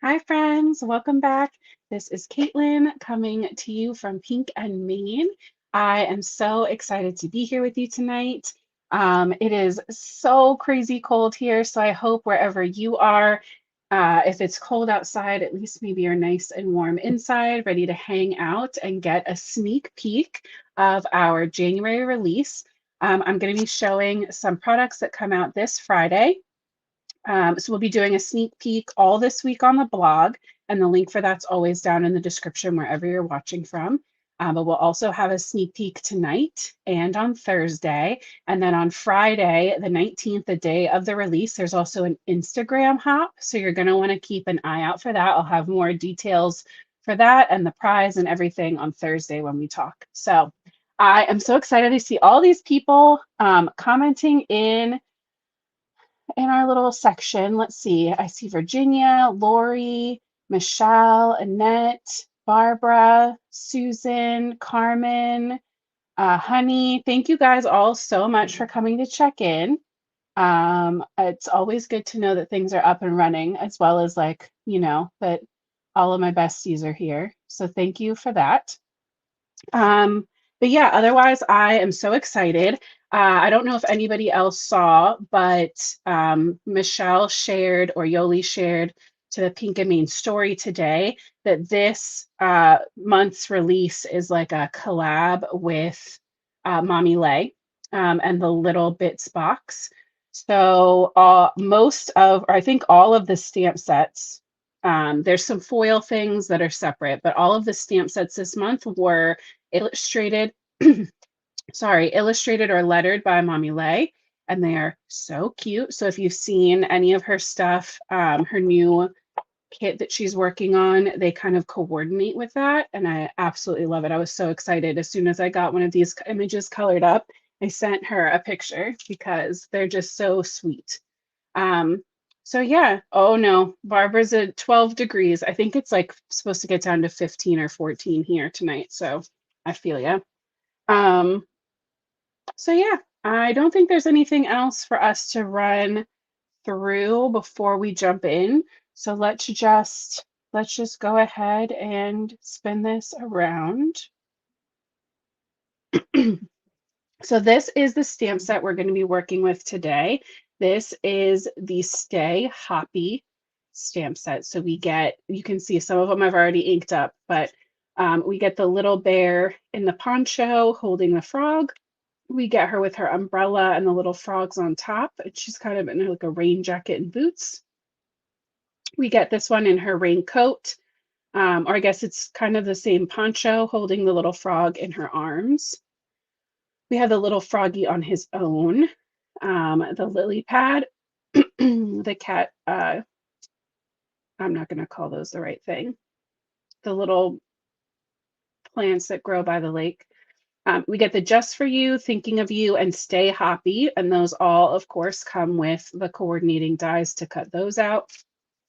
Hi, friends. Welcome back. This is Caitlin coming to you from Pink and Maine. I am so excited to be here with you tonight. It is so crazy cold here, so I hope wherever you are, if it's cold outside, at least maybe you're nice and warm inside, ready to hang out and get a sneak peek of our January release. I'm going to be showing some products that come out this Friday. So we'll be doing a sneak peek all this week on the blog, and the link for that's always down in the description wherever you're watching from. But we'll also have a sneak peek tonight and on Thursday. And then on Friday, the 19th, the day of the release, there's also an Instagram hop. So you're going to want to keep an eye out for that. I'll have more details for that and the prize and everything on Thursday when we talk. So I am so excited to see all these people commenting in our little section. Let's see. I see Virginia, Lori, Michelle, Annette, Barbara, Susan, Carmen, Honey. Thank you guys all so much for coming to check in. It's always good to know that things are up and running, as well as that all of my besties are here. So thank you for that. But yeah, otherwise, I am so excited. I don't know if anybody else saw, but Michelle shared or Yoli shared to the Pink and Maine story today that this month's release is like a collab with Mommy Lay and the Little Bits box. So most of, or I think all of the stamp sets, there's some foil things that are separate, but all of the stamp sets this month were illustrated, illustrated or lettered by Mommy Lay, and they are so cute. So if you've seen any of her stuff, her new kit that she's working on, they kind of coordinate with that, and I absolutely love it. I was so excited as soon as I got one of these images colored up. I sent her a picture because they're just so sweet. So yeah, oh no, Barbara's at 12 degrees. I think it's like supposed to get down to 15 or 14 here tonight. So I feel ya. Um, so yeah, I don't think there's anything else for us to run through before we jump in. So let's just go ahead and spin this around. So this is the stamp set we're going to be working with today. This is the Stay Hoppy stamp set. So we get, you can see some of them I've already inked up, but we get the little bear in the poncho holding the frog. We get her with her umbrella and the little frogs on top. And she's kind of in like a rain jacket and boots. We get this one in her raincoat, or I guess it's kind of the same poncho holding the little frog in her arms. We have the little froggy on his own, the lily pad, the cat, I'm not going to call those the right thing, the little plants that grow by the lake. We get the Just For You, Thinking of You, and Stay Hoppy, and those all, of course, come with the coordinating dies to cut those out.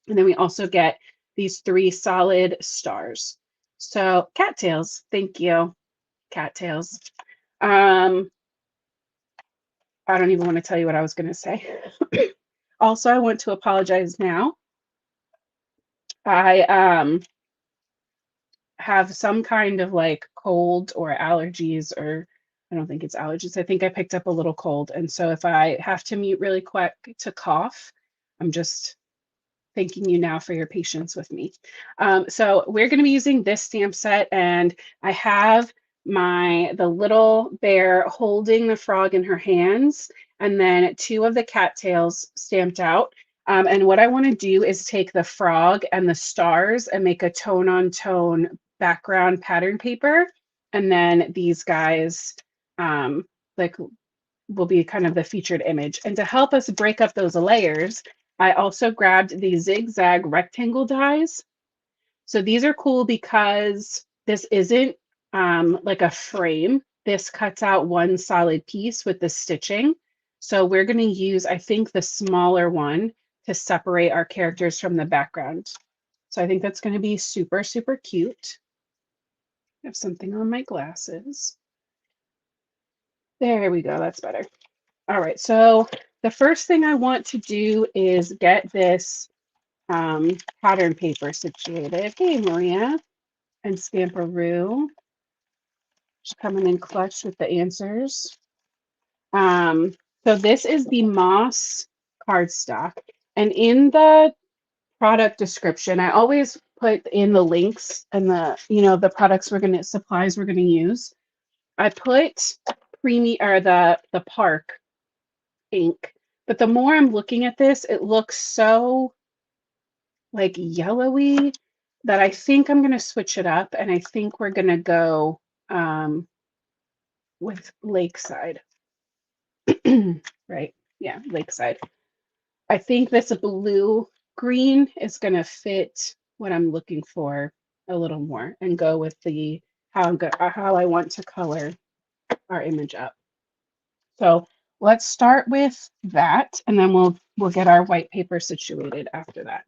And then we also get these 3 solid stars. So cattails, thank you, cattails. I don't even want to tell you what I was going to say. Also, I want to apologize now. I have some kind of like cold or allergies, or I don't think it's allergies. I think I picked up a little cold. And so if I have to mute really quick to cough, I'm just thanking you now for your patience with me. So we're going to be using this stamp set, and I have the little bear holding the frog in her hands, and then 2 of the cattails stamped out. And what I want to do is take the frog and the stars and make a tone-on-tone background pattern paper, and then these guys like will be kind of the featured image. And to help us break up those layers, I also grabbed the ZigZag rectangle dies. So these are cool because this isn't like a frame. This cuts out one solid piece with the stitching. So we're going to use, I think, the smaller one to separate our characters from the background. So I think that's going to be super, super cute. I have something on my glasses. There we go. That's better. All right. So the first thing I want to do is get this pattern paper situated. Hey, Maria and Scamperoo. She's coming in clutch with the answers. So this is the Moss cardstock. And in the product description, I always put in the links and the products supplies we're gonna use. I put the Park ink, but the more I'm looking at this, it looks so like yellowy that I think I'm gonna switch it up, and I think we're gonna go with Lakeside. Right? Yeah, Lakeside. I think this blue green is gonna fit what I'm looking for a little more and go with the how I want to color our image up. So let's start with that, and then we'll get our white paper situated after that.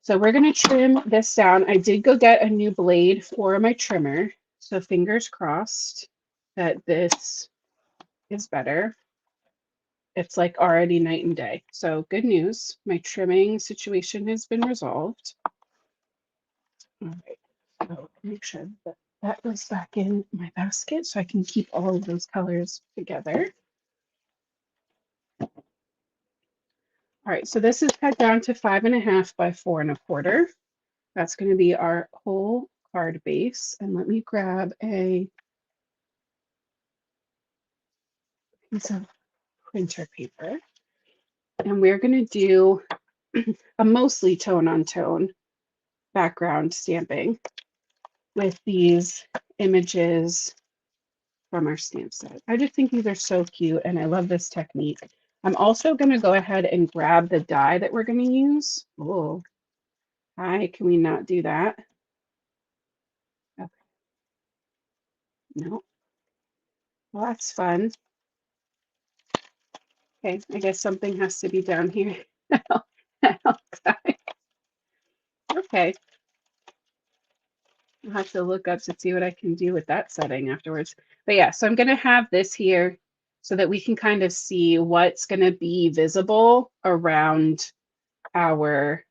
So we're going to trim this down. I did go get a new blade for my trimmer, so fingers crossed that this is better. It's like already night and day. So good news, my trimming situation has been resolved. All right, so make sure that that goes back in my basket so I can keep all of those colors together. All right, so this is cut down to 5.5 by 4.25. That's going to be our whole card base. And let me grab a piece of printer paper. And we're going to do a mostly tone on tone background stamping with these images from our stamp set. I just think these are so cute and I love this technique. I'm also going to go ahead and grab the die that we're going to use. Oh, hi, can we not do that? Okay, no. Well, that's fun. Okay, I guess something has to be down here. Okay, I'll have to look up to see what I can do with that setting afterwards. But yeah, so I'm going to have this here so that we can kind of see what's going to be visible around our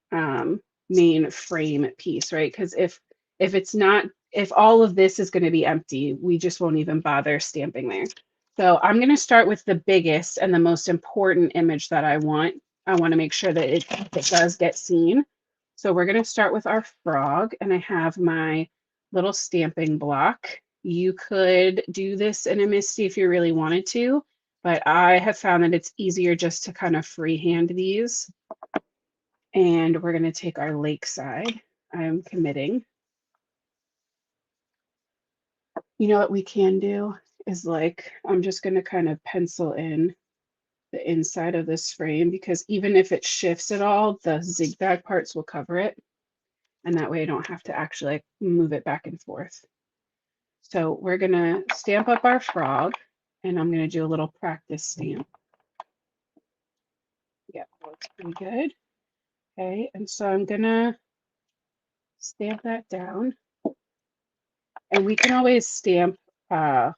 main frame piece, right? Because if it's not, if all of this is going to be empty, we just won't even bother stamping there. So I'm going to start with the biggest and the most important image that I want. I want to make sure that it does get seen. So we're going to start with our frog, and I have my little stamping block. You could do this in a MISTI if you really wanted to, but I have found that it's easier just to kind of freehand these. And we're going to take our Lakeside. I am committing. You know what we can do is like, I'm just going to kind of pencil in the inside of this frame, because even if it shifts at all, the zigzag parts will cover it. And that way I don't have to actually like move it back and forth. So we're going to stamp up our frog, and I'm going to do a little practice stamp. Yeah, that looks pretty good. Okay, and so I'm going to stamp that down. And we can always stamp, I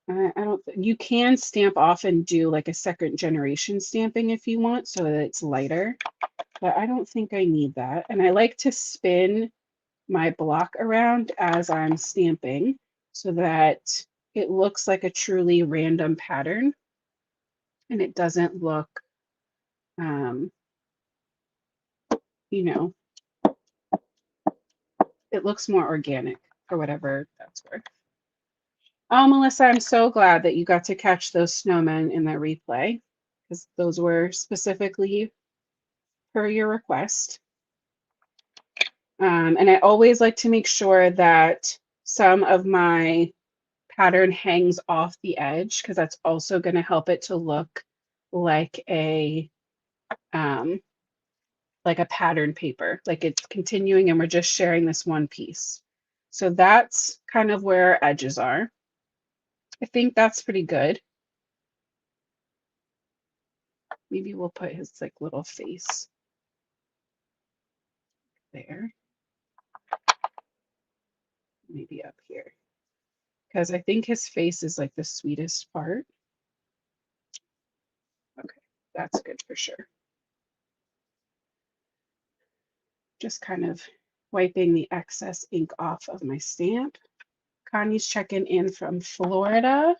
don't, you can stamp off and do like a second generation stamping if you want, so that it's lighter, but I don't think I need that. And I like to spin my block around as I'm stamping so that it looks like a truly random pattern and it doesn't look, you know, it looks more organic for whatever that's worth. Oh, Melissa, I'm so glad that you got to catch those snowmen in that replay, because those were specifically per your request. And I always like to make sure that some of my pattern hangs off the edge, because that's also going to help it to look like a pattern paper, like it's continuing and we're just sharing this one piece. So that's kind of where our edges are. I think that's pretty good. Maybe we'll put his like little face there. Maybe up here, because I think his face is like the sweetest part. Okay, that's good for sure. Just kind of wiping the excess ink off of my stamp. Connie's checking in from Florida.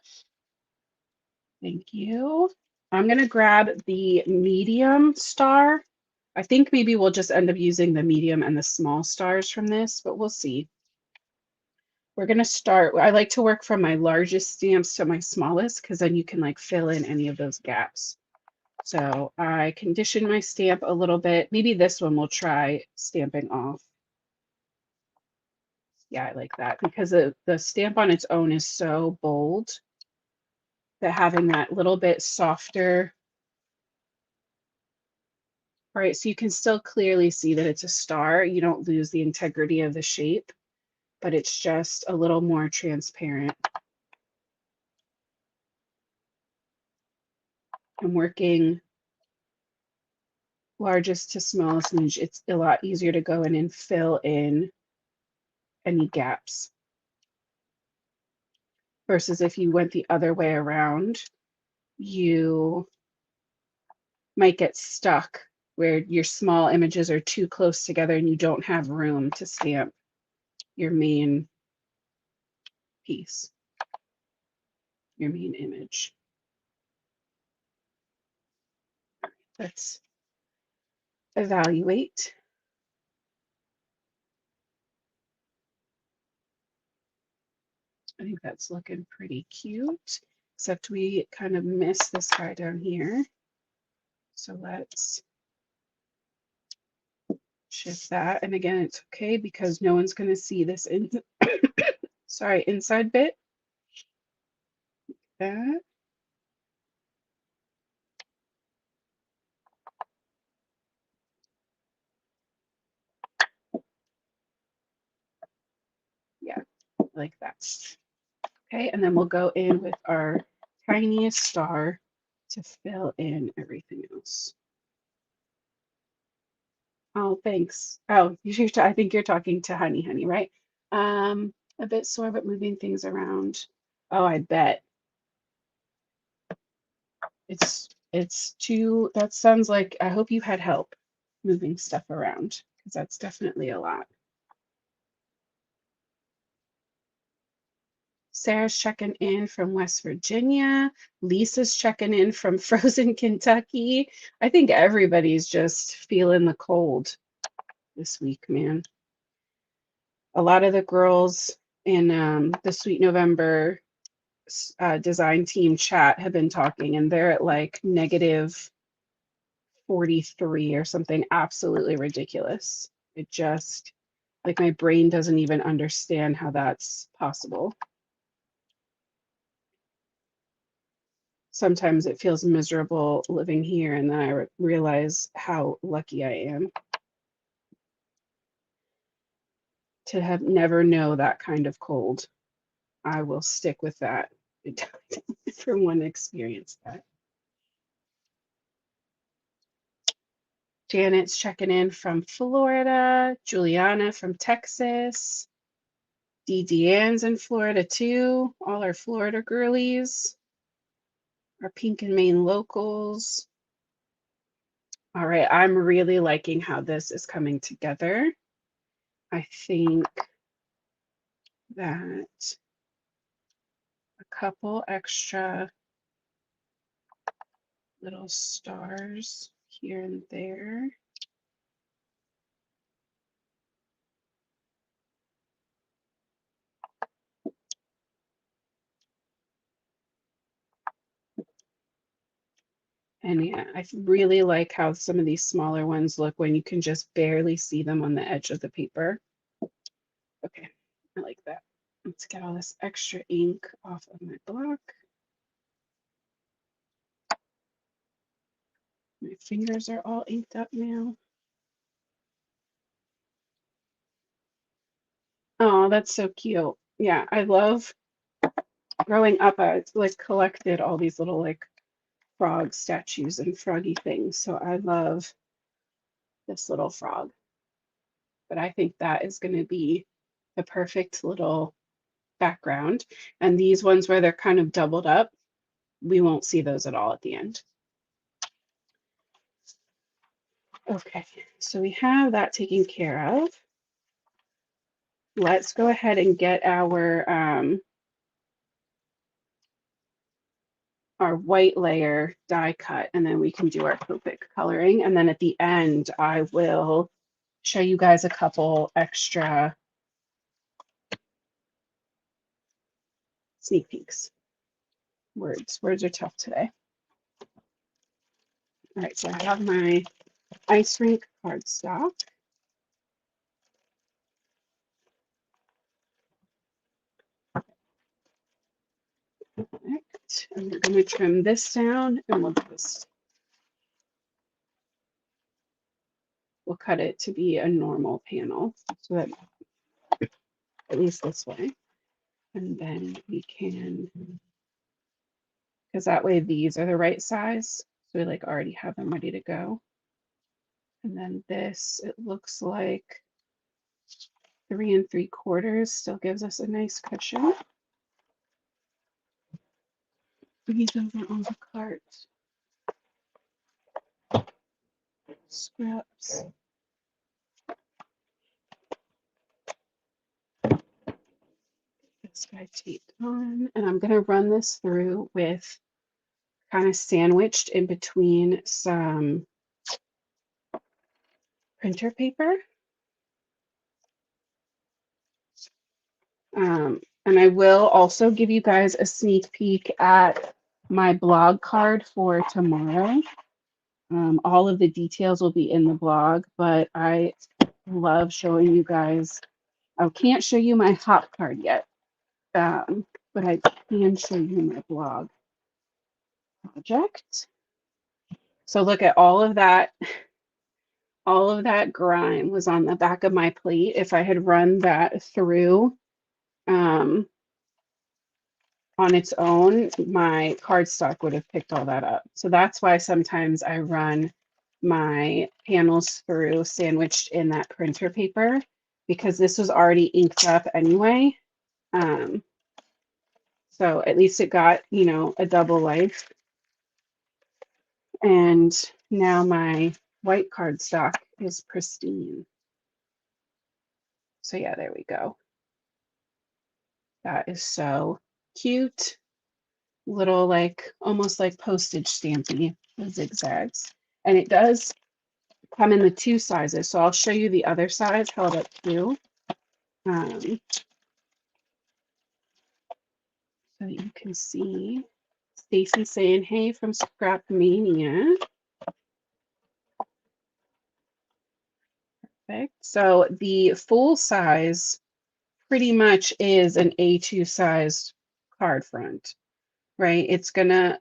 Thank you. I'm going to grab the medium star. I think maybe we'll just end up using the medium and the small stars from this, but we'll see. We're going to start, I like to work from my largest stamps to my smallest because then you can like fill in any of those gaps. So I condition my stamp a little bit. Maybe this one we'll try stamping off. Yeah, I like that because the stamp on its own is so bold that having that little bit softer. All right, so you can still clearly see that it's a star. You don't lose the integrity of the shape, but it's just a little more transparent. I'm working largest to smallest, and it's a lot easier to go in and fill in any gaps. Versus if you went the other way around, you might get stuck where your small images are too close together and you don't have room to stamp your main piece, your main image. Let's evaluate. I think that's looking pretty cute, except we kind of missed this guy down here. So let's shift that. And again, it's okay because no one's going to see this in sorry, inside bit. That. Yeah, like that. Okay, and then we'll go in with our tiniest star to fill in everything else. Oh, thanks. Oh, I think you're talking to Honey, right? A bit sore, but moving things around. Oh, I bet. It's too, that sounds like, I hope you had help moving stuff around because that's definitely a lot. Sarah's checking in from West Virginia. Lisa's checking in from frozen Kentucky. I think everybody's just feeling the cold this week, man. A lot of the girls in the Sweet November design team chat have been talking, and they're at like negative 43 or something absolutely ridiculous. It just, like, my brain doesn't even understand how that's possible. Sometimes it feels miserable living here, and then I realize how lucky I am to have never know that kind of cold. I will stick with that from one experience. That Janet's checking in from Florida, Juliana from Texas, Dee Deanne's in Florida too, all our Florida girlies, our Pink and Maine locals. All right, I'm really liking how this is coming together. I think that a couple extra little stars here and there. And yeah, I really like how some of these smaller ones look when you can just barely see them on the edge of the paper. Okay, I like that. Let's get all this extra ink off of my block. My fingers are all inked up now. Oh, that's so cute. Yeah, I love growing up. I like collected all these little like frog statues and froggy things. So I love this little frog. But I think that is going to be the perfect little background. And these ones where they're kind of doubled up, we won't see those at all at the end. Okay, so we have that taken care of. Let's go ahead and get our white layer die cut, and then we can do our Copic coloring. And then at the end, I will show you guys a couple extra sneak peeks. Words are tough today. All right, so I have my ice rink cardstock. Perfect. And we're going to trim this down, and we'll cut it to be a normal panel, so that at least this way. And then we can, because that way these are the right size. So we like already have them ready to go. And then this, it looks like 3 3/4 still gives us a nice cushion. These over on the cart. Scraps. This guy taped on, and I'm going to run this through with kind of sandwiched in between some printer paper. And I will also give you guys a sneak peek at my blog card for tomorrow. All of the details will be in the blog, but I love showing you guys. I can't show you my hop card yet, but I can show you my blog project. So look at all of that. All of that grime was on the back of my plate. If I had run that through on its own, my cardstock would have picked all that up. So that's why sometimes I run my panels through sandwiched in that printer paper, because this was already inked up anyway. So at least it got, you know, a double life. And now my white cardstock is pristine. So yeah, there we go. That is so cute. Little like almost like postage stampy zigzags. And it does come in the 2 sizes. So I'll show you the other size held up too. So that you can see. Stacy saying, hey, from Scrap Mania. Perfect. So the full size pretty much is an A2 sized card front, right? It's gonna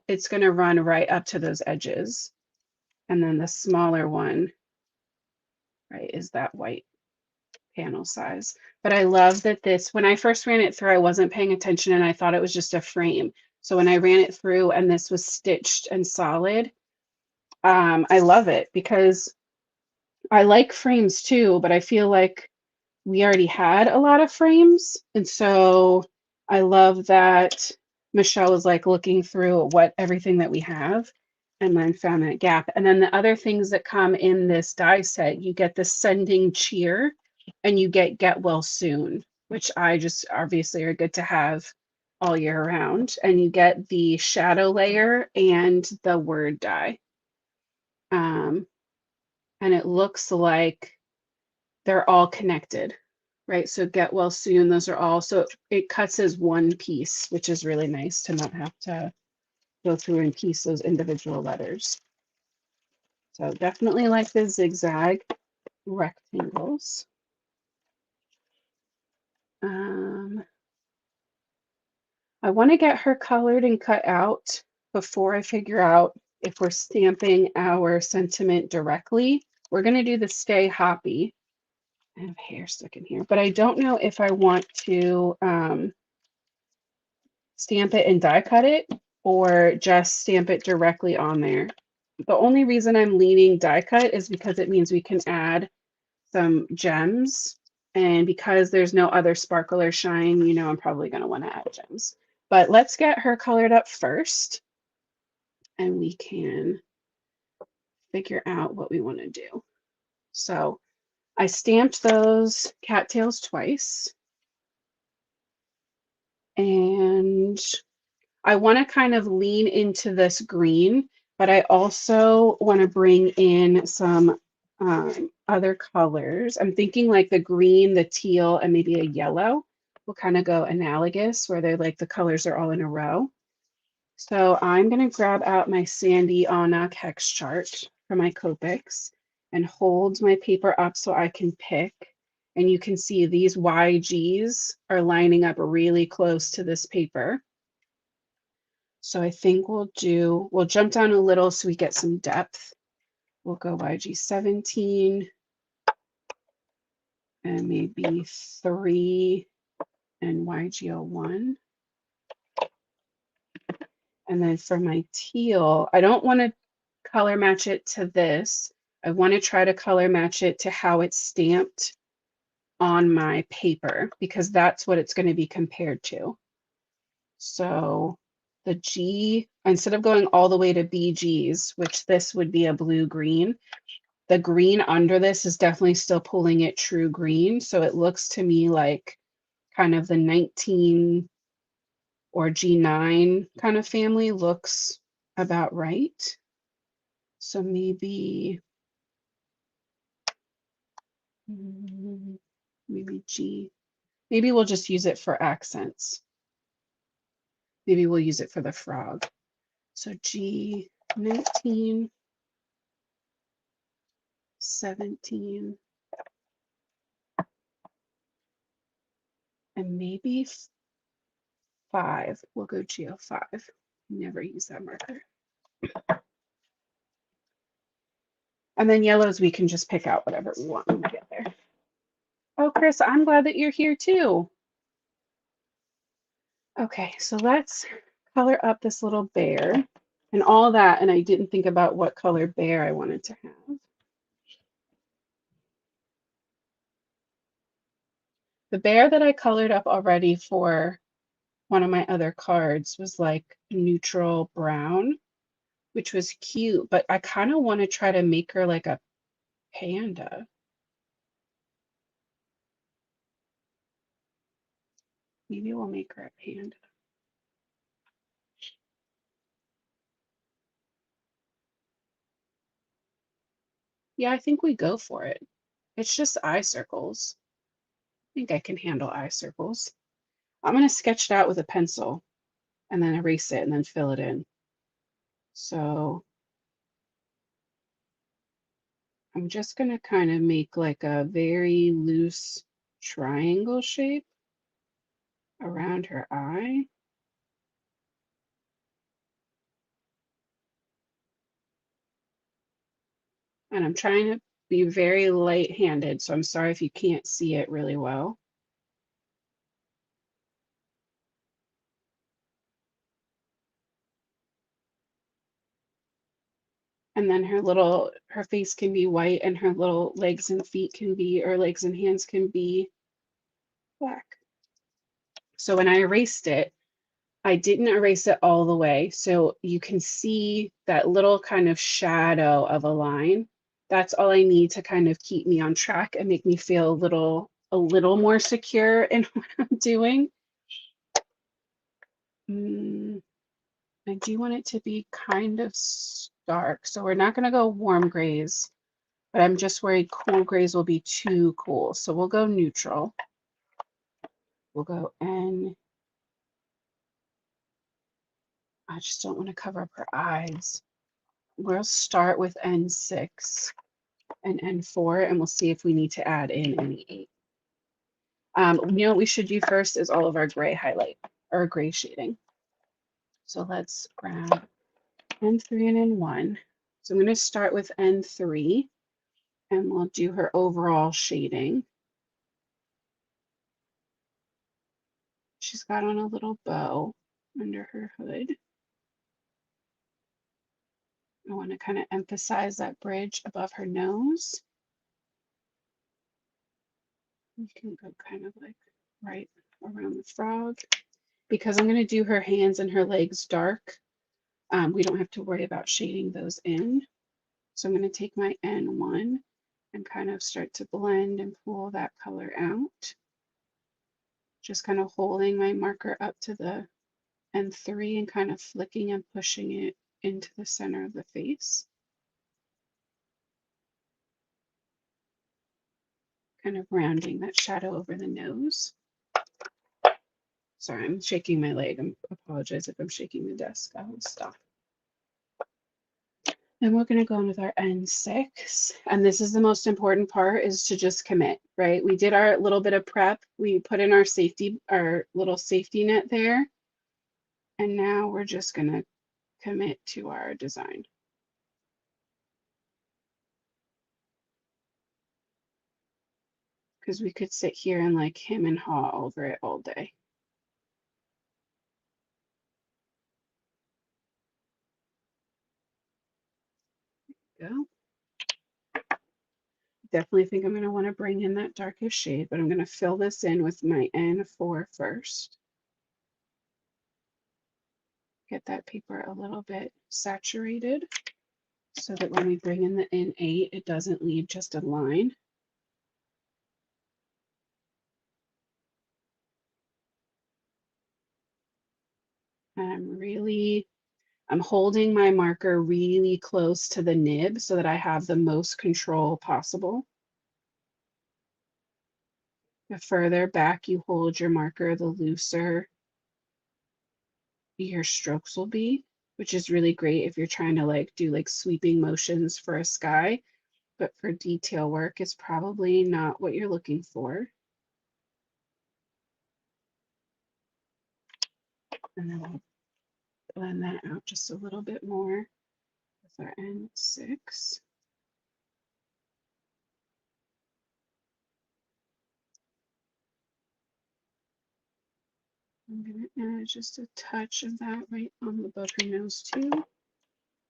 run right up to those edges. And then the smaller one, right, is that white panel size. But I love that this, when I first ran it through, I wasn't paying attention and I thought it was just a frame. So when I ran it through and this was stitched and solid, I love it because I like frames too, but I feel like we already had a lot of frames. And so I love that Michelle was like looking through everything that we have and then found that gap. And then the other things that come in this die set, you get the sending cheer and you get well soon, which I just obviously are good to have all year round. And you get the shadow layer and the word die. And it looks like they're all connected, right? So get well soon, those are all, so it cuts as one piece, which is really nice to not have to go through and piece those individual letters. So definitely like the zigzag rectangles. I want to get her colored and cut out before I figure out if we're stamping our sentiment directly. We're going to do the Stay Hoppy. I have hair stuck in here, but I don't know if I want to stamp it and die cut it or just stamp it directly on there. The only reason I'm leaning die cut is because it means we can add some gems, and because there's no other sparkle or shine, you know, I'm probably going to want to add gems. But let's get her colored up first and we can figure out what we want to do. So I stamped those cattails twice, and I want to kind of lean into this green, but I also want to bring in some other colors. I'm thinking like the green, the teal, and maybe a yellow will kind of go analogous, where they're like the colors are all in a row. So I'm going to grab out my Sandy Anak hex chart for my Copics and hold my paper up so I can pick. And you can see these YGs are lining up really close to this paper. So I think we'll jump down a little so we get some depth. We'll go YG 17 and maybe 3 and YG 01. And then for my teal, I don't want to color match it to this. I want to try to color match it to how it's stamped on my paper, because that's what it's going to be compared to. So the G, instead of going all the way to BGs, which this would be a blue-green, the green under this is definitely still pulling it true green. So it looks to me like kind of the 19 or G9 kind of family looks about right. So maybe G. Maybe we'll just use it for accents. Maybe we'll use it for the frog. So G19, 17, and maybe 5. We'll go GO5. Never use that marker. And then yellows, we can just pick out whatever we want when we get there. Oh, Chris, I'm glad that you're here too. Okay, so let's color up this little bear and all that. And I didn't think about what color bear I wanted to have. The bear that I colored up already for one of my other cards was like neutral brown, which was cute, but I kind of want to try to make her like a panda. Maybe we'll make her a panda. Yeah, I think we go for it. It's just eye circles. I think I can handle eye circles. I'm going to sketch it out with a pencil and then erase it and then fill it in. So I'm just going to kind of make like a very loose triangle shape around her eye. And I'm trying to be very light-handed, so I'm sorry if you can't see it really well. And then her face can be white and her little legs and feet can be, or legs and hands can be black. So when I erased it, I didn't erase it all the way. So you can see that little kind of shadow of a line. That's all I need to kind of keep me on track and make me feel a little more secure in what I'm doing. I do want it to be kind of stark. So we're not going to go warm grays, but I'm just worried cool grays will be too cool. So we'll go neutral. We'll go N. I just don't want to cover up her eyes. We'll start with N6 and N4, and we'll see if we need to add in any 8. You know what we should do first is all of our gray highlight, or gray shading. So let's grab N3 and N1. So I'm going to start with N3, and we'll do her overall shading. She's got on a little bow under her hood. I want to kind of emphasize that bridge above her nose. We can go kind of like right around the frog. Because I'm going to do her hands and her legs dark, we don't have to worry about shading those in. So I'm going to take my N1 and kind of start to blend and pull that color out. Just kind of holding my marker up to the N3 and kind of flicking and pushing it into the center of the face. Kind of rounding that shadow over the nose. Sorry, I'm shaking my leg. I apologize if I'm shaking the desk. I will stop. And we're going to go in with our N6. And this is the most important part, is to just commit, right? We did our little bit of prep. We put in our little safety net there. And now we're just going to commit to our design. Because we could sit here and like hem and haw over it all day. Go. Definitely think I'm going to want to bring in that darkest shade, but I'm going to fill this in with my N4 first. Get that paper a little bit saturated so that when we bring in the N8, it doesn't leave just a line. And I'm holding my marker really close to the nib so that I have the most control possible. The further back you hold your marker, the looser your strokes will be, which is really great if you're trying to like do like sweeping motions for a sky, but for detail work, it's probably not what you're looking for. And then I'll blend that out just a little bit more with our N6. I'm going to add just a touch of that right on above her nose too.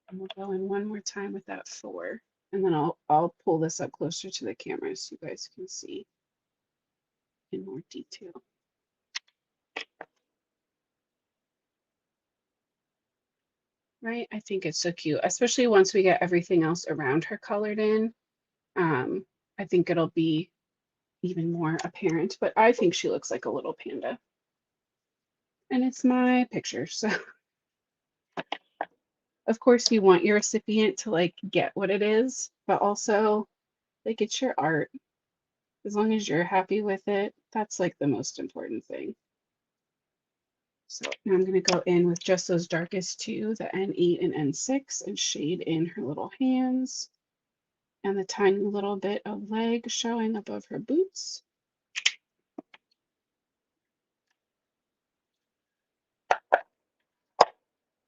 And we'll go in one more time with that 4. And then I'll pull this up closer to the camera so you guys can see in more detail. Right? I think it's so cute, especially once we get everything else around her colored in. I think it'll be even more apparent, but I think she looks like a little panda. And it's my picture, so of course you want your recipient to like get what it is, but also like it's your art. As long as you're happy with it, that's like the most important thing. So now I'm going to go in with just those darkest two, the N8 and N6, and shade in her little hands and the tiny little bit of leg showing above her boots.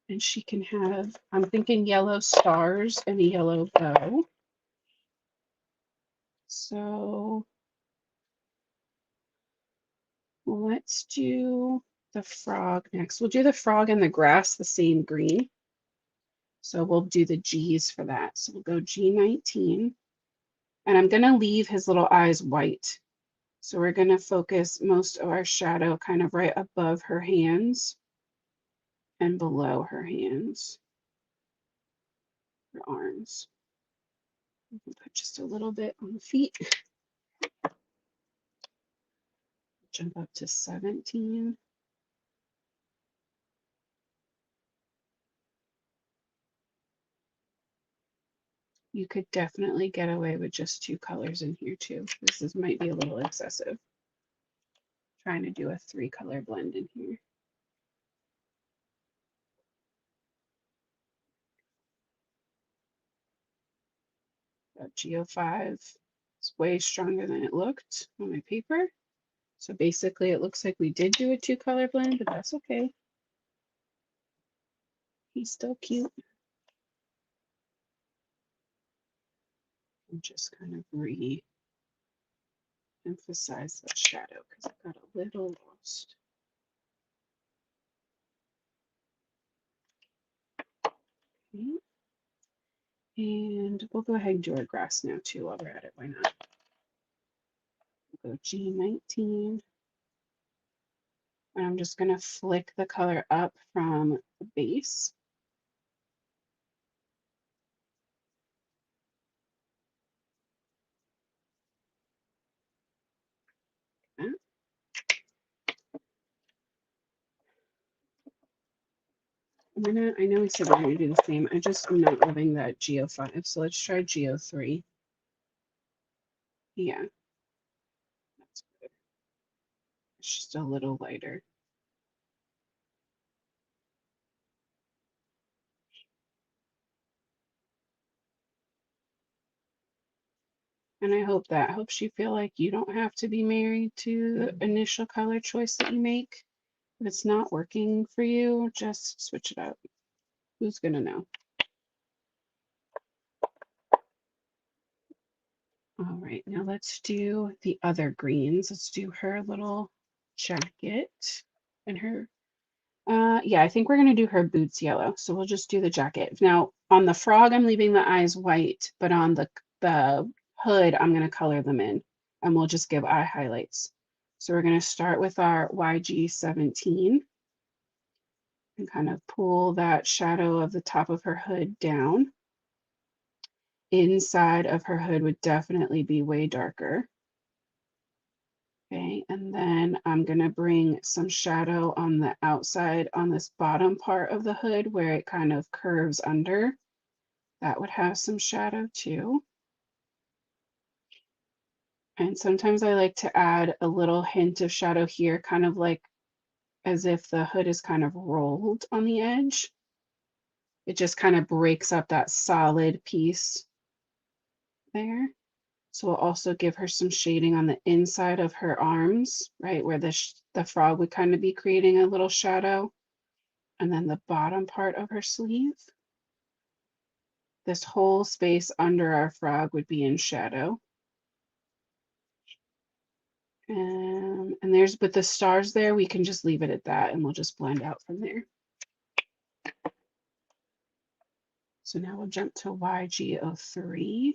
And she can have, I'm thinking yellow stars and a yellow bow. So let's do the frog next. We'll do the frog and the grass the same green. So we'll do the G's for that. So we'll go G19. And I'm going to leave his little eyes white. So we're going to focus most of our shadow kind of right above her hands and below her hands, her arms. We can put just a little bit on the feet. Jump up to 17. You could definitely get away with just 2 colors in here too. This might be a little excessive. Trying to do a 3-color blend in here. That GO5 is way stronger than it looked on my paper. So basically it looks like we did do a 2-color blend, but that's okay. He's still cute. And just kind of re-emphasize that shadow because I got a little lost. Okay. And we'll go ahead and do our grass now too while we're at it. Why not? We'll go G19. And I'm just going to flick the color up from the base. I know we said we're gonna do the same. I just am not loving that Geo 5. So let's try Geo 3. Yeah, that's good. It's just a little lighter. And I hope that helps you feel like you don't have to be married to the initial color choice that you make. If it's not working for you, just switch it up. Who's gonna know? All right, now let's do the other greens. Let's do her little jacket and her, yeah, I think we're gonna do her boots yellow. So we'll just do the jacket. Now on the frog, I'm leaving the eyes white, but on the hood, I'm gonna color them in and we'll just give eye highlights. So we're gonna start with our YG17 and kind of pull that shadow of the top of her hood down. Inside of her hood would definitely be way darker. Okay, and then I'm gonna bring some shadow on the outside on this bottom part of the hood where it kind of curves under. That would have some shadow too. And sometimes I like to add a little hint of shadow here, kind of like as if the hood is kind of rolled on the edge. It just kind of breaks up that solid piece there. So we'll also give her some shading on the inside of her arms, right, where the frog would kind of be creating a little shadow. And then the bottom part of her sleeve. This whole space under our frog would be in shadow. And there's, with the stars there, we can just leave it at that and we'll just blend out from there. So now we'll jump to YG03.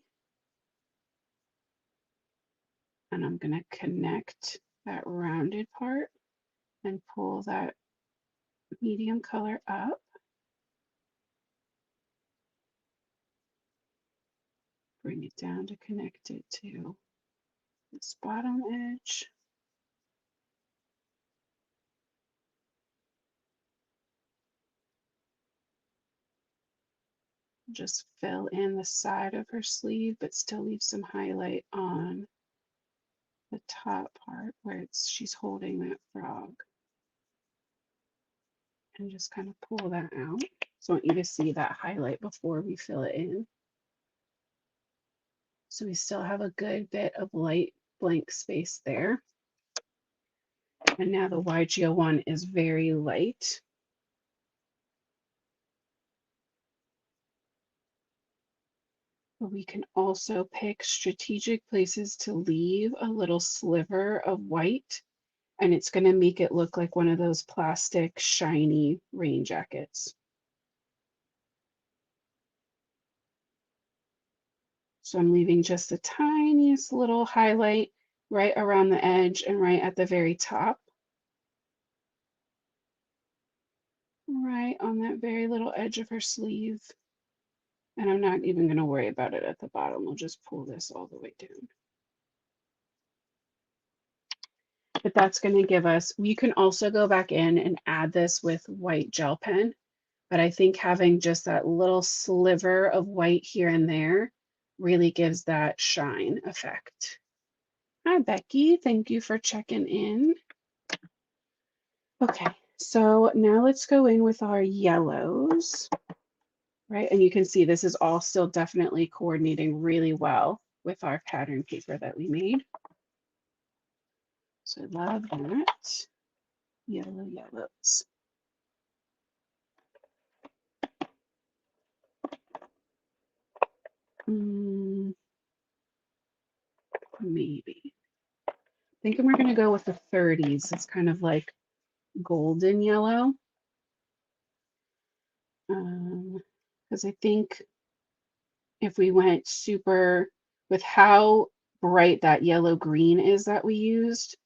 And I'm going to connect that rounded part and pull that medium color up. Bring it down to connect it to this bottom edge. Just fill in the side of her sleeve, but still leave some highlight on the top part where she's holding that frog. And just kind of pull that out. So I want you to see that highlight before we fill it in. So we still have a good bit of light blank space there. And now the YG01 is very light. But we can also pick strategic places to leave a little sliver of white, and it's going to make it look like one of those plastic shiny rain jackets. So I'm leaving just the tiniest little highlight right around the edge and right at the very top. Right on that very little edge of her sleeve. And I'm not even going to worry about it at the bottom. We'll just pull this all the way down. But that's going to give us, you can also go back in and add this with white gel pen. But I think having just that little sliver of white here and there really gives that shine effect. Hi, Becky. Thank you for checking in. Okay, so now let's go in with our yellows, right? And you can see this is all still definitely coordinating really well with our pattern paper that we made. So I love that. Yellow, yellows. Maybe. Thinking we're going to go with the 30s. It's kind of like golden yellow. Because I think if we went super with how bright that yellow green is that we used,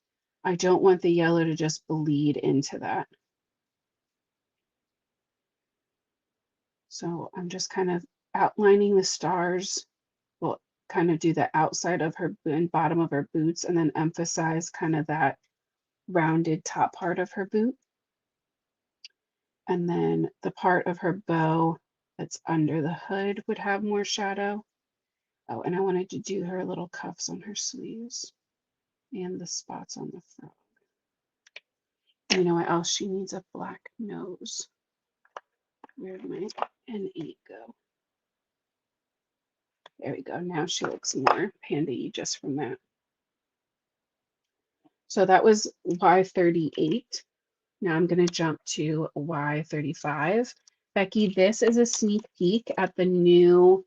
I don't want the yellow to just bleed into that. So I'm just kind of outlining the stars. We'll kind of do the outside of her and bottom of her boots and then emphasize kind of that rounded top part of her boot. And then the part of her bow that's under the hood would have more shadow. Oh, and I wanted to do her little cuffs on her sleeves and the spots on the front. You know what else? She needs a black nose. Where'd my N8 go? There we go. Now she looks more panda-y just from that. So that was Y38. Now I'm going to jump to Y35. Becky, this is a sneak peek at the new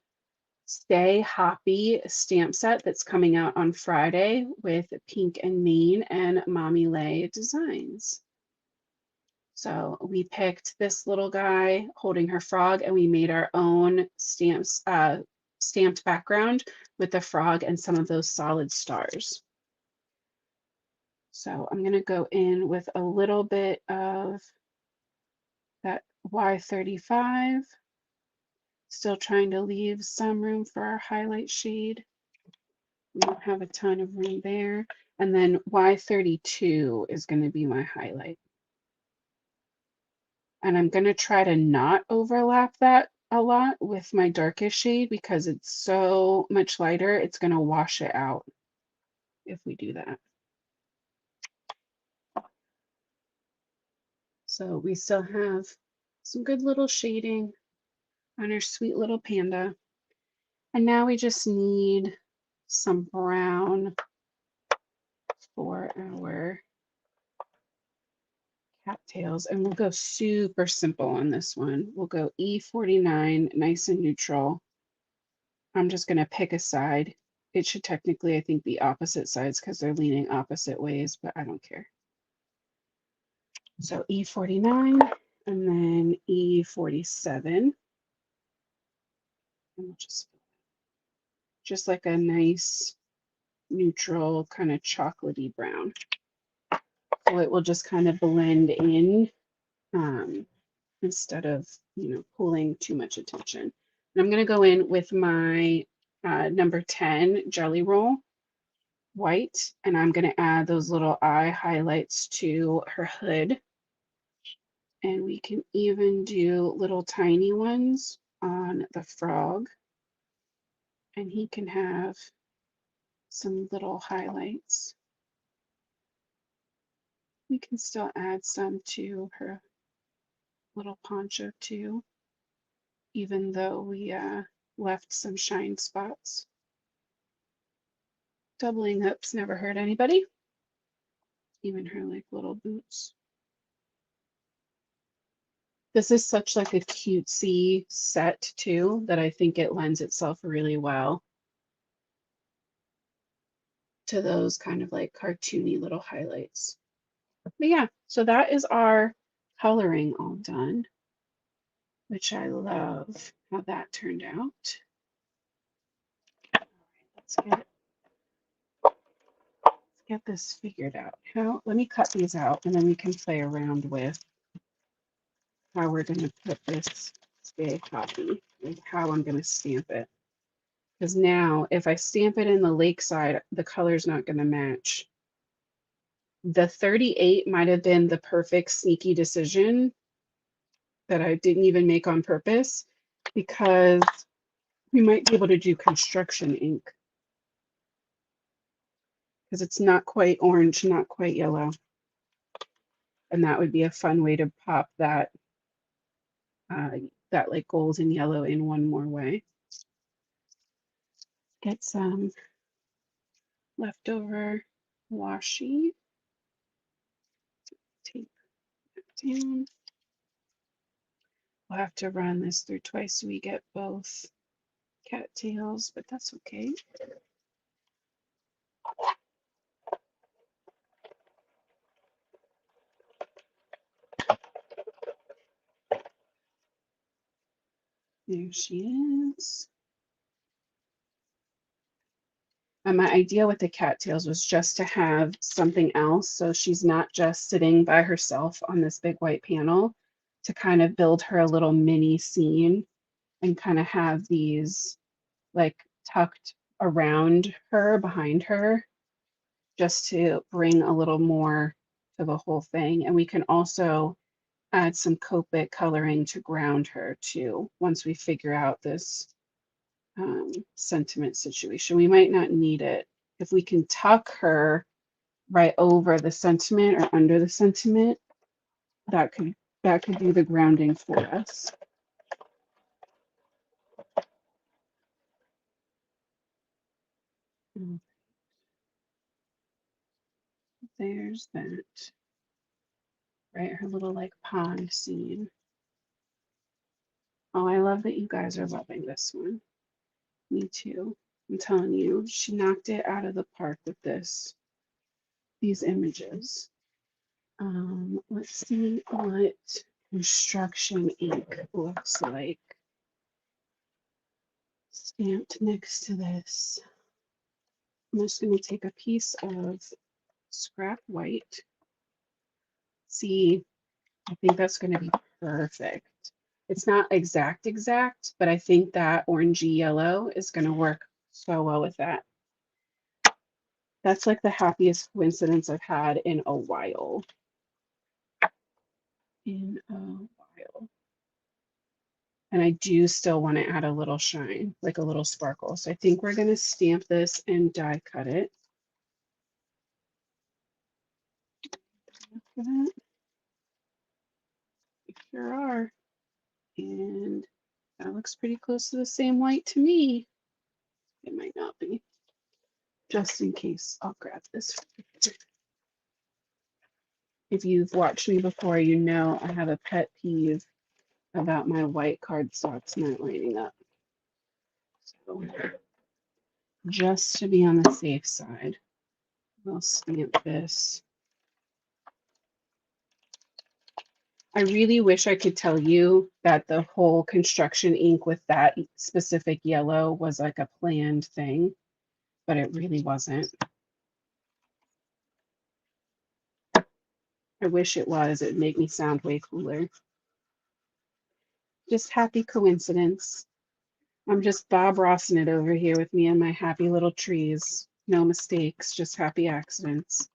Stay Hoppy stamp set that's coming out on Friday with Pink and Mane and Mommy Lay Designs. So we picked this little guy holding her frog, and we made our own stamped background with the frog and some of those solid stars. So I'm going to go in with a little bit of that Y35, still trying to leave some room for our highlight shade. We don't have a ton of room there. And then Y32 is going to be my highlight. And I'm going to try to not overlap that a lot with my darkest shade because it's so much lighter, it's going to wash it out if we do that. So we still have some good little shading on our sweet little panda. And now we just need some brown for our cattails, and we'll go super simple on this one. We'll go E49, nice and neutral. I'm just going to pick a side. It should technically, I think, be opposite sides because they're leaning opposite ways, but I don't care. So E49 and then E47. And we'll just like a nice neutral kind of chocolatey brown. So it will just kind of blend in instead of, pulling too much attention. And I'm going to go in with my number 10 Jelly Roll white, and I'm going to add those little eye highlights to her hood. And we can even do little tiny ones on the frog. And he can have some little highlights. We can still add some to her little poncho too, even though we left some shine spots. Doubling ups never hurt anybody. Even her like little boots. This is such like a cutesy set too that I think it lends itself really well to those kind of like cartoony little highlights. But yeah, so that is our coloring all done, which I love how that turned out. All right, let's get this figured out. Let me cut these out and then we can play around with how we're going to put this Stay Hoppy and how I'm going to stamp it. Because now if I stamp it in the lakeside, the color's not going to match. The 38 might have been the perfect sneaky decision that I didn't even make on purpose because we might be able to do construction ink because it's not quite orange, not quite yellow. And that would be a fun way to pop that like gold and yellow in one more way. Get some leftover washi. Tape that down. We'll have to run this through twice so we get both cattails, but that's okay. There she is. And my idea with the cattails was just to have something else. So she's not just sitting by herself on this big white panel, to kind of build her a little mini scene and kind of have these like tucked around her, behind her, just to bring a little more to the whole thing. And we can also add some Copic coloring to ground her too, once we figure out this sentiment situation. We might not need it. If we can tuck her right over the sentiment or under the sentiment, that could do the grounding for us. There's that. Right, her little like pond scene. Oh, I love that you guys are loving this one. Me too. I'm telling you, she knocked it out of the park with these images. Let's see what construction ink looks like stamped next to this. I'm just going to take a piece of scrap white. See, I think that's going to be perfect. It's not exact, but I think that orangey yellow is going to work so well with that. That's like the happiest coincidence I've had in a while. And I do still want to add a little shine, like a little sparkle. So I think we're going to stamp this and die cut it. Look at that. We sure are. And that looks pretty close to the same white to me. It might not be. Just in case, I'll grab this. If you've watched me before, you know I have a pet peeve about my white cardstocks not lining up. So just to be on the safe side, we'll stamp this. I really wish I could tell you that the whole construction ink with that specific yellow was like a planned thing, but it really wasn't. I wish it was. It'd make me sound way cooler. Just happy coincidence. I'm just Bob Rossing it over here with me and my happy little trees. No mistakes, just happy accidents.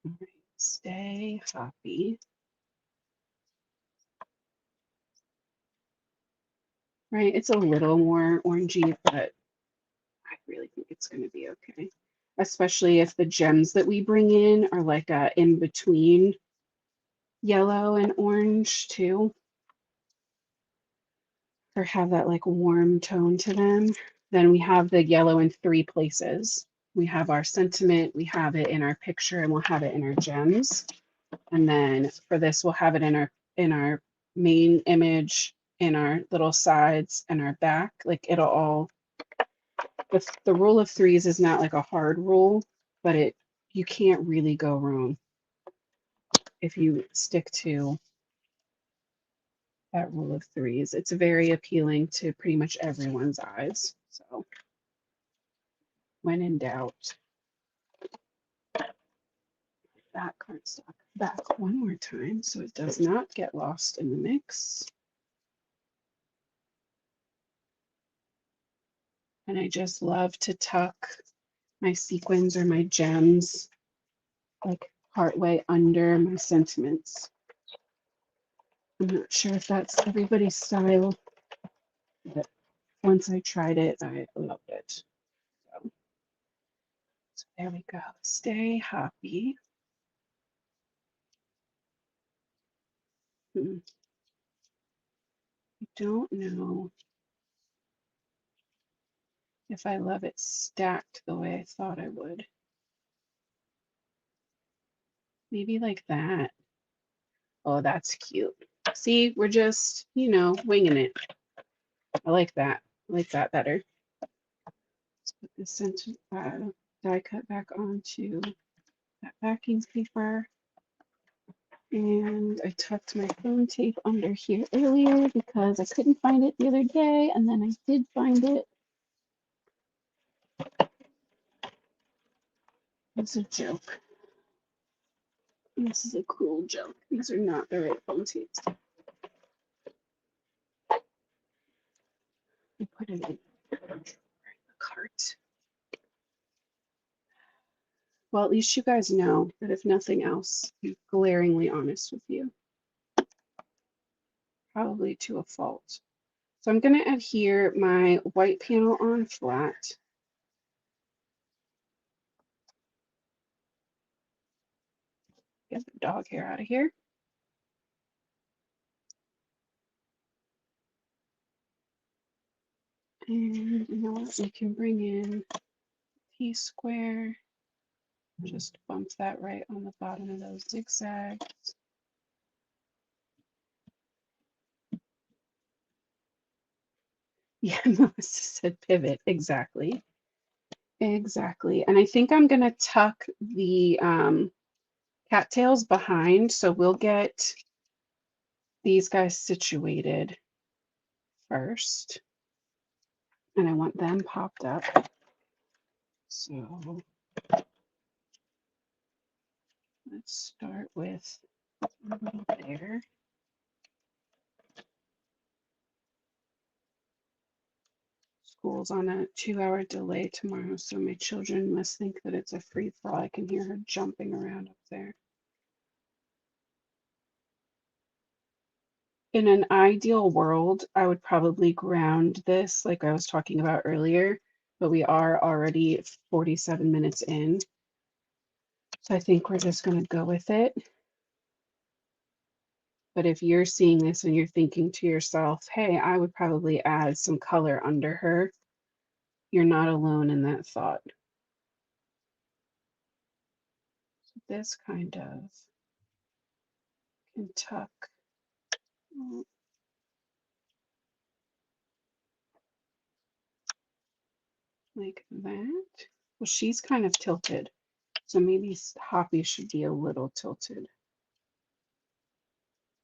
All right, stay happy. Right, it's a little more orangey, but I really think it's going to be okay. Especially if the gems that we bring in are like a in between yellow and orange too, or have that like warm tone to them. Then we have the yellow in three places. We have our sentiment, we have it in our picture, and we'll have it in our gems. And then for this, we'll have it in our main image, in our little sides and our back. Like it'll all, the rule of threes is not like a hard rule, but you can't really go wrong if you stick to that rule of threes. It's very appealing to pretty much everyone's eyes. So when in doubt, that cardstock back one more time so it does not get lost in the mix. And I just love to tuck my sequins or my gems like partway under my sentiments. I'm not sure if that's everybody's style, but once I tried it, I loved it. So there we go. Stay happy. I don't know if I love it stacked the way I thought I would. Maybe like that. Oh, that's cute. See, we're just, winging it. I like that. I like that better. Let's put this die cut back onto that backing paper. And I tucked my phone tape under here earlier because I couldn't find it the other day, and then I did find it. It's a joke. This is a cruel joke. These are not the right phone tapes. I put it in the cart. Well, at least you guys know that if nothing else, I'm glaringly honest with you. Probably to a fault. So I'm going to adhere my white panel on flat. Get the dog hair out of here. And you know what? We can bring in T-square. Just bump that right on the bottom of those zigzags. Yeah, Melissa said pivot. Exactly. Exactly. And I think I'm going to tuck the cattails behind. So we'll get these guys situated first. And I want them popped up. So let's start with a little there. School's on a 2-hour delay tomorrow, so my children must think that it's a free-for-all. I can hear her jumping around up there. In an ideal world, I would probably ground this like I was talking about earlier, but we are already 47 minutes in. So I think we're just going to go with it. But if you're seeing this and you're thinking to yourself, hey, I would probably add some color under her, you're not alone in that thought. So this kind of can tuck like that. Well, she's kind of tilted, so maybe Hoppy should be a little tilted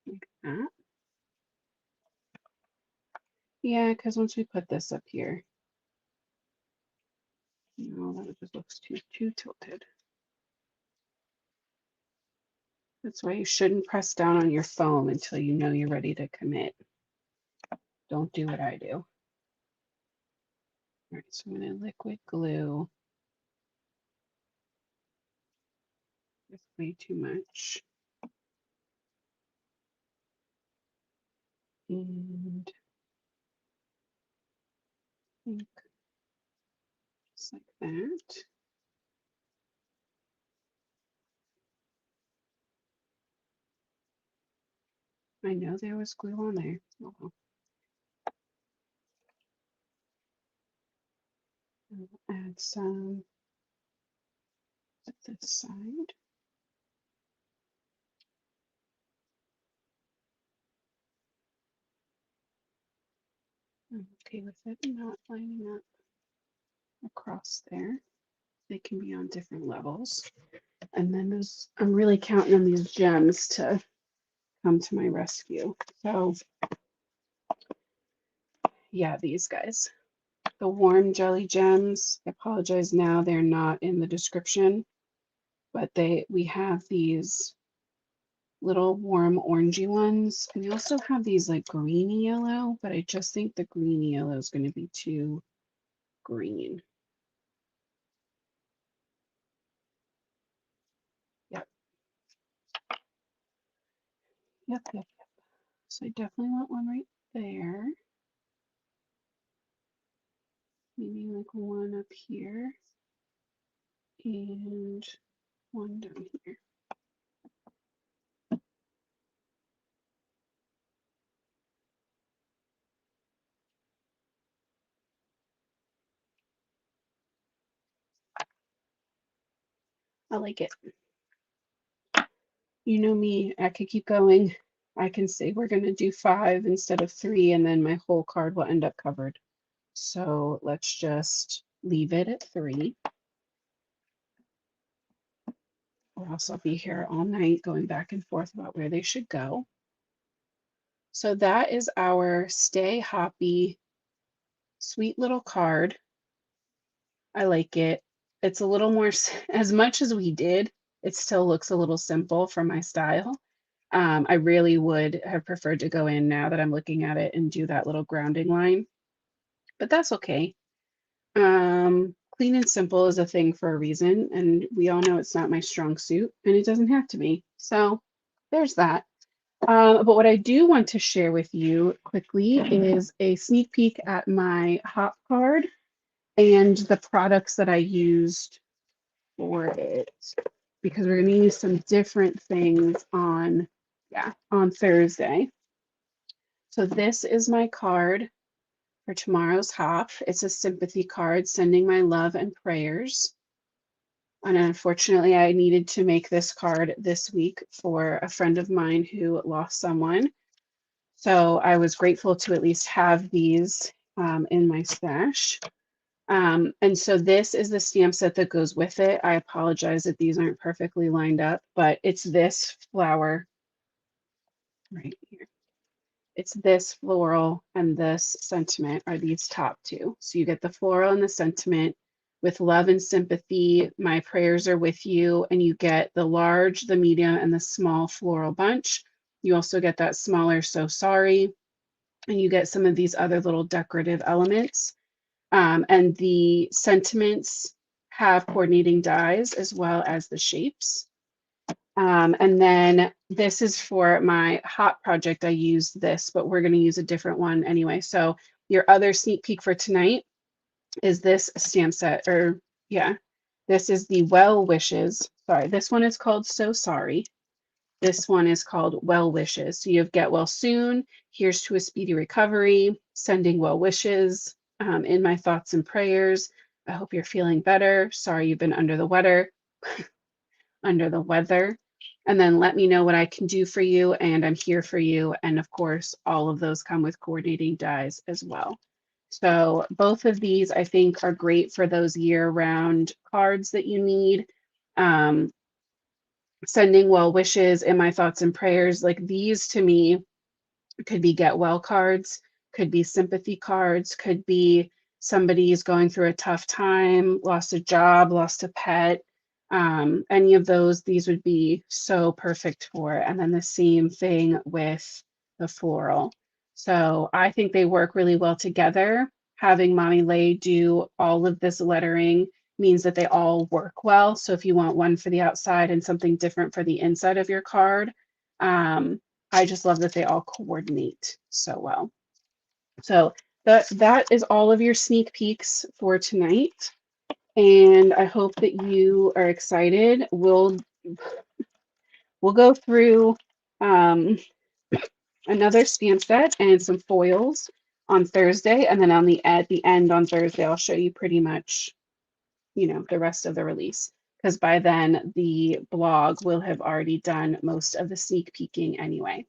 like that. Yeah, because once we put this up here, no, that just looks too tilted. That's why you shouldn't press down on your foam until you know you're ready to commit. Don't do what I do. All right, so I'm going to liquid glue. It's way too much. And I think just like that. I know there was glue on there. Oh, well. I'll add some at this side. I'm okay with it not lining up across there. They can be on different levels. And then those, I'm really counting on these gems to come to my rescue. So yeah, these guys, the warm jelly gems. I apologize now, they're not in the description, but we have these little warm orangey ones. And we also have these like greeny yellow, but I just think the greeny yellow is going to be too green. Yep. Yep. So I definitely want one right there. Maybe like one up here and one down here. I like it. You know me, I could keep going. I can say we're going to do 5 instead of 3, and then my whole card will end up covered. So let's just leave it at 3. Or else I'll be here all night going back and forth about where they should go. So that is our Stay Hoppy sweet little card. I like it. It's a little more, as much as we did, it still looks a little simple for my style. I really would have preferred to go in now that I'm looking at it and do that little grounding line, but that's okay. clean and simple is a thing for a reason, and we all know it's not my strong suit, and it doesn't have to be. So there's that. But what I do want to share with you quickly is a sneak peek at my Hop card and the products that I used for it, because we're going to use some different things on, yeah, on Thursday. So this is my card for tomorrow's Hop. It's a sympathy card, sending my love and prayers. And unfortunately, I needed to make this card this week for a friend of mine who lost someone. So I was grateful to at least have these in my stash. And so this is the stamp set that goes with it. I apologize that these aren't perfectly lined up, but it's this flower right here. It's this floral and this sentiment are these top two. So you get the floral and the sentiment with love and sympathy. My prayers are with you. And you get the large, the medium, and the small floral bunch. You also get that smaller so sorry. And you get some of these other little decorative elements. And the sentiments have coordinating dies as well as the shapes. And then this is for my hot project. I used this, but we're going to use a different one anyway. So your other sneak peek for tonight is this stamp set, or yeah, this is the Well Wishes. Sorry, this one is called So Sorry. This one is called Well Wishes. So you have Get Well Soon, Here's to a Speedy Recovery, Sending Well Wishes, In My Thoughts and Prayers. I hope you're feeling better. Sorry you've been under the weather. Under the weather. And then let me know what I can do for you, and I'm here for you. And of course, all of those come with coordinating dies as well. So both of these I think are great for those year-round cards that you need. Sending well wishes, In My Thoughts and Prayers, like these to me could be get well cards, could be sympathy cards, could be somebody's going through a tough time, lost a job, lost a pet. Any of those, these would be so perfect for. And then the same thing with the floral. So I think they work really well together. Having Mommy Lay do all of this lettering means that they all work well. So if you want one for the outside and something different for the inside of your card, I just love that they all coordinate so well. So that is all of your sneak peeks for tonight. And I hope that you are excited. We'll go through another stamp set and some foils on Thursday. And then at the end on Thursday, I'll show you pretty much, the rest of the release. Because by then the blog will have already done most of the sneak peeking anyway.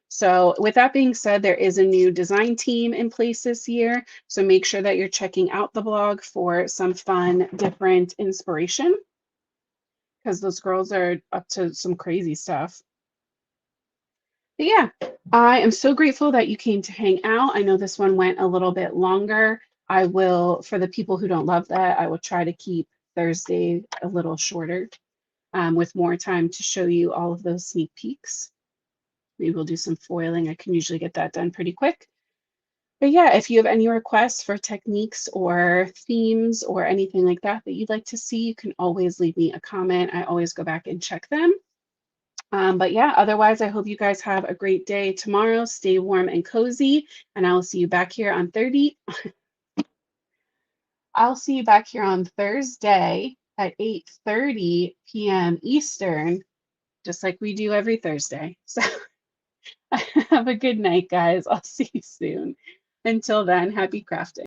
So with that being said, there is a new design team in place this year. So make sure that you're checking out the blog for some fun, different inspiration, because those girls are up to some crazy stuff. But yeah, I am so grateful that you came to hang out. I know this one went a little bit longer. I will, for the people who don't love that, I will try to keep Thursday a little shorter with more time to show you all of those sneak peeks. Maybe we'll do some foiling. I can usually get that done pretty quick. But yeah, if you have any requests for techniques or themes or anything like that that you'd like to see, you can always leave me a comment. I always go back and check them. But yeah, otherwise, I hope you guys have a great day tomorrow. Stay warm and cozy, and I'll see you back here on I'll see you back here on Thursday at 8:30 p.m. Eastern, just like we do every Thursday. So have a good night, guys. I'll see you soon. Until then, happy crafting.